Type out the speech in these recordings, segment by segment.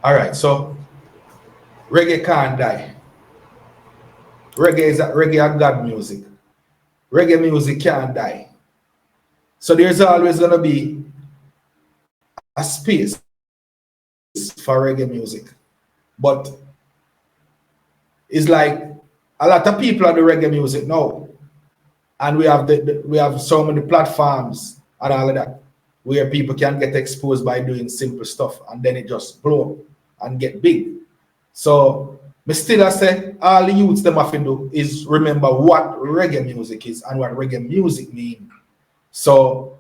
All right, so reggae can't die. Reggae is God music. Reggae music can't die. So there's always gonna be a space for reggae music. But it's like a lot of people are the reggae music now. And we have so many platforms and all of that where people can get exposed by doing simple stuff and then it just blow up and get big. So me still I say all the youths them have to do is remember what reggae music is and what reggae music mean. So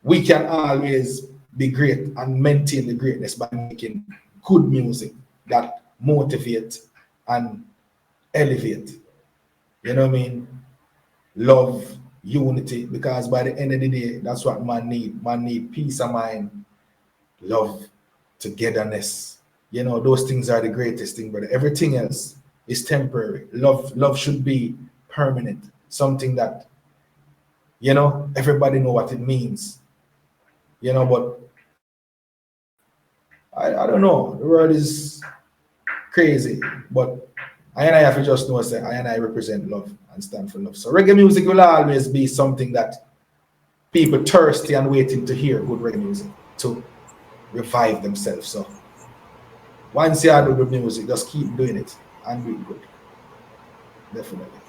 we can always be great and maintain the greatness by making good music that motivate and elevate. You know what I mean? Love, unity, because by the end of the day, that's what man need. Man need peace of mind, love, togetherness. You know, those things are the greatest thing, but everything else is temporary. Love should be permanent. Something that, you know, everybody know what it means. You know, but I don't know. The world is crazy, but I and I have to just know that I and I represent love and stand for love. So reggae music will always be something that people thirsty and waiting to hear good reggae music to revive themselves. So once you do the music, just keep doing it and do it good. Definitely.